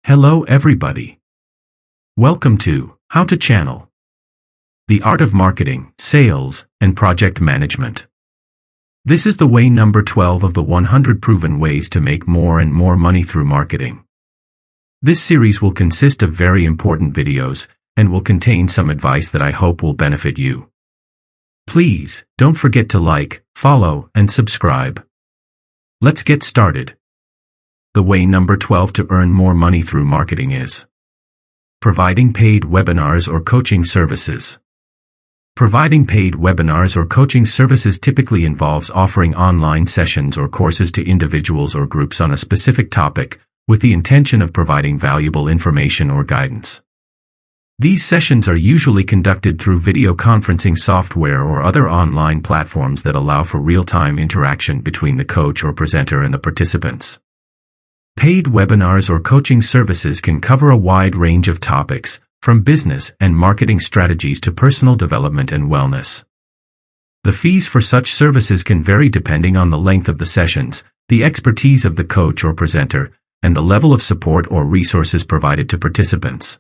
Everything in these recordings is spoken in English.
Hello everybody. Welcome to How to Channel. The Art of Marketing, Sales, and Project Management. This is the way number 12 of the 100 proven ways to make more and more money through marketing. This series will consist of very important videos and will contain some advice that I hope will benefit you. Please, don't forget to like, follow, and subscribe. Let's get started. The way number 12 to earn more money through marketing is providing paid webinars or coaching services. Providing paid webinars or coaching services typically involves offering online sessions or courses to individuals or groups on a specific topic, with the intention of providing valuable information or guidance. These sessions are usually conducted through video conferencing software or other online platforms that allow for real-time interaction between the coach or presenter and the participants. Paid webinars or coaching services can cover a wide range of topics, from business and marketing strategies to personal development and wellness. The fees for such services can vary depending on the length of the sessions, the expertise of the coach or presenter, and the level of support or resources provided to participants.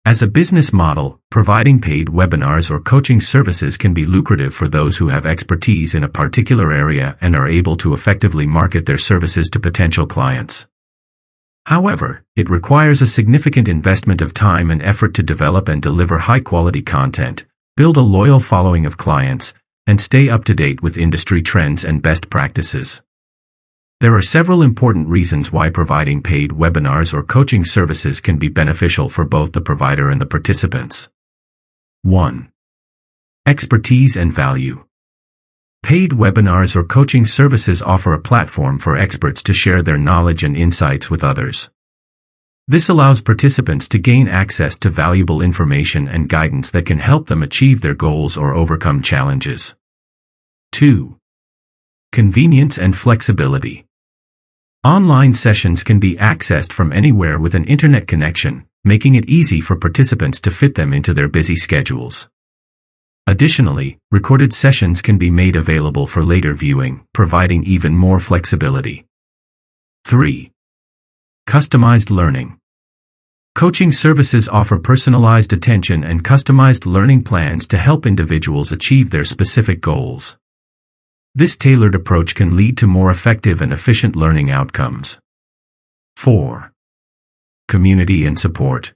As a business model, providing paid webinars or coaching services can be lucrative for those who have expertise in a particular area and are able to effectively market their services to potential clients. However, it requires a significant investment of time and effort to develop and deliver high-quality content, build a loyal following of clients, and stay up to date with industry trends and best practices. There are several important reasons why providing paid webinars or coaching services can be beneficial for both the provider and the participants. 1. Expertise and value. Paid webinars or coaching services offer a platform for experts to share their knowledge and insights with others. This allows participants to gain access to valuable information and guidance that can help them achieve their goals or overcome challenges. 2. Convenience and flexibility. Online sessions can be accessed from anywhere with an internet connection, making it easy for participants to fit them into their busy schedules. Additionally, recorded sessions can be made available for later viewing, providing even more flexibility. 3. Customized learning. Coaching services offer personalized attention and customized learning plans to help individuals achieve their specific goals. This tailored approach can lead to more effective and efficient learning outcomes. 4. Community and support.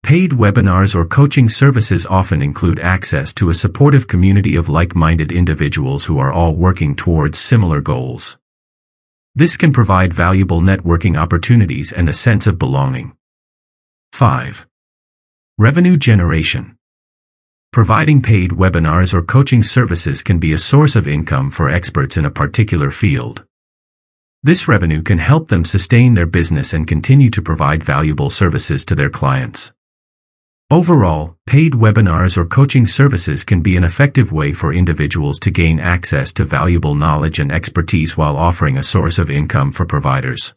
Paid webinars or coaching services often include access to a supportive community of like-minded individuals who are all working towards similar goals. This can provide valuable networking opportunities and a sense of belonging. 5. Revenue generation. Providing paid webinars or coaching services can be a source of income for experts in a particular field. This revenue can help them sustain their business and continue to provide valuable services to their clients. Overall, paid webinars or coaching services can be an effective way for individuals to gain access to valuable knowledge and expertise while offering a source of income for providers.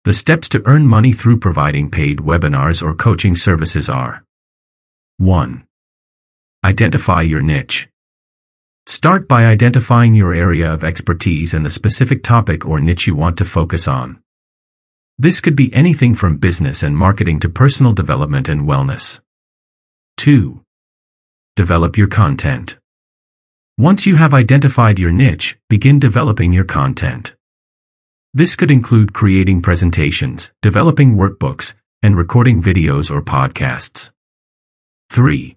The steps to earn money through providing paid webinars or coaching services are: 1. Identify your niche. Start by identifying your area of expertise and the specific topic or niche you want to focus on. This could be anything from business and marketing to personal development and wellness. 2. Develop your content. Once you have identified your niche, begin developing your content. This could include creating presentations, developing workbooks, and recording videos or podcasts. 3.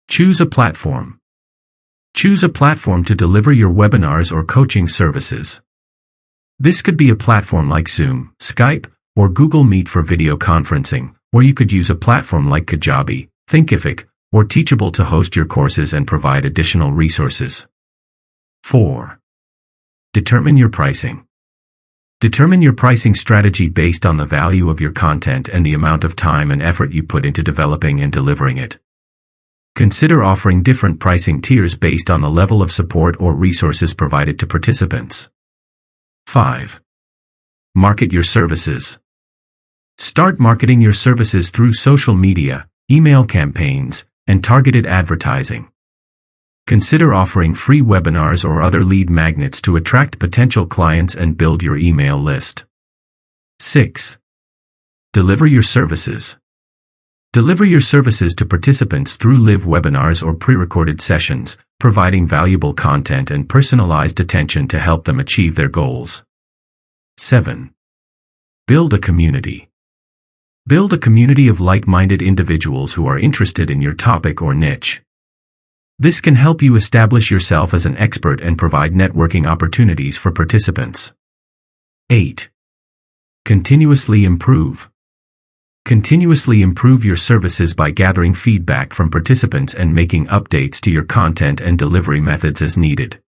Choose a platform. Choose a platform to deliver your webinars or coaching services. This could be a platform like Zoom, Skype, or Google Meet for video conferencing, or you could use a platform like Kajabi, Thinkific, or Teachable to host your courses and provide additional resources. 4. Determine your pricing. Determine your pricing strategy based on the value of your content and the amount of time and effort you put into developing and delivering it. Consider offering different pricing tiers based on the level of support or resources provided to participants. 5. Market your services. Start marketing your services through social media, email campaigns, and targeted advertising. Consider offering free webinars or other lead magnets to attract potential clients and build your email list. 6. Deliver your services. Deliver your services to participants through live webinars or pre-recorded sessions, providing valuable content and personalized attention to help them achieve their goals. 7. Build a community. Build a community of like-minded individuals who are interested in your topic or niche. This can help you establish yourself as an expert and provide networking opportunities for participants. 8. Continuously improve. Continuously improve your services by gathering feedback from participants and making updates to your content and delivery methods as needed.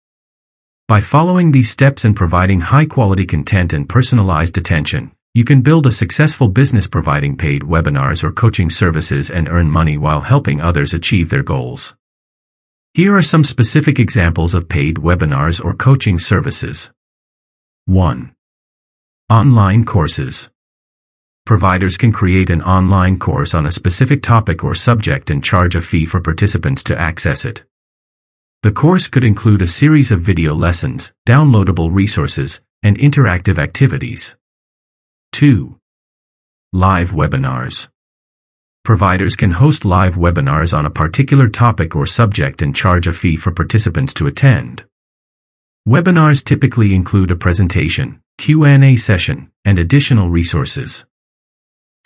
By following these steps and providing high-quality content and personalized attention, you can build a successful business providing paid webinars or coaching services and earn money while helping others achieve their goals. Here are some specific examples of paid webinars or coaching services. 1. Online courses. Providers can create an online course on a specific topic or subject and charge a fee for participants to access it. The course could include a series of video lessons, downloadable resources, and interactive activities. 2. Live webinars. Providers can host live webinars on a particular topic or subject and charge a fee for participants to attend. Webinars typically include a presentation, Q&A session, and additional resources.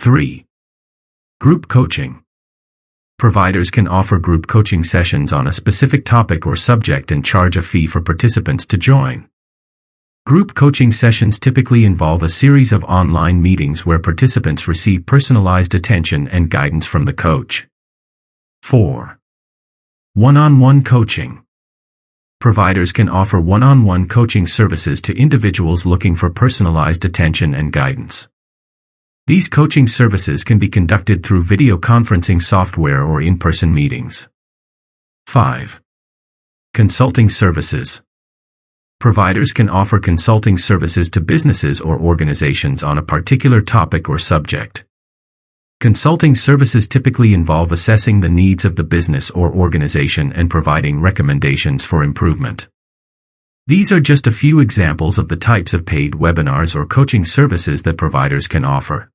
3. Group coaching. Providers can offer group coaching sessions on a specific topic or subject and charge a fee for participants to join. Group coaching sessions typically involve a series of online meetings where participants receive personalized attention and guidance from the coach. 4. One-on-one coaching. Providers can offer one-on-one coaching services to individuals looking for personalized attention and guidance. These coaching services can be conducted through video conferencing software or in-person meetings. 5. Consulting services. Providers can offer consulting services to businesses or organizations on a particular topic or subject. Consulting services typically involve assessing the needs of the business or organization and providing recommendations for improvement. These are just a few examples of the types of paid webinars or coaching services that providers can offer.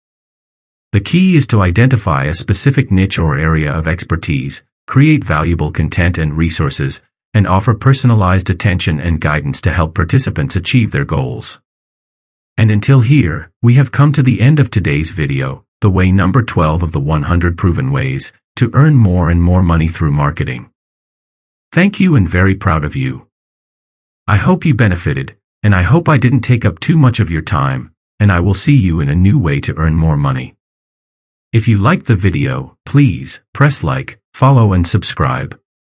The key is to identify a specific niche or area of expertise, create valuable content and resources, and offer personalized attention and guidance to help participants achieve their goals. And until here, we have come to the end of today's video, the way number 12 of the 100 proven ways to earn more and more money through marketing. Thank you and very proud of you. I hope you benefited, and I hope I didn't take up too much of your time, and I will see you in a new way to earn more money. If you liked the video, please press like, follow and subscribe.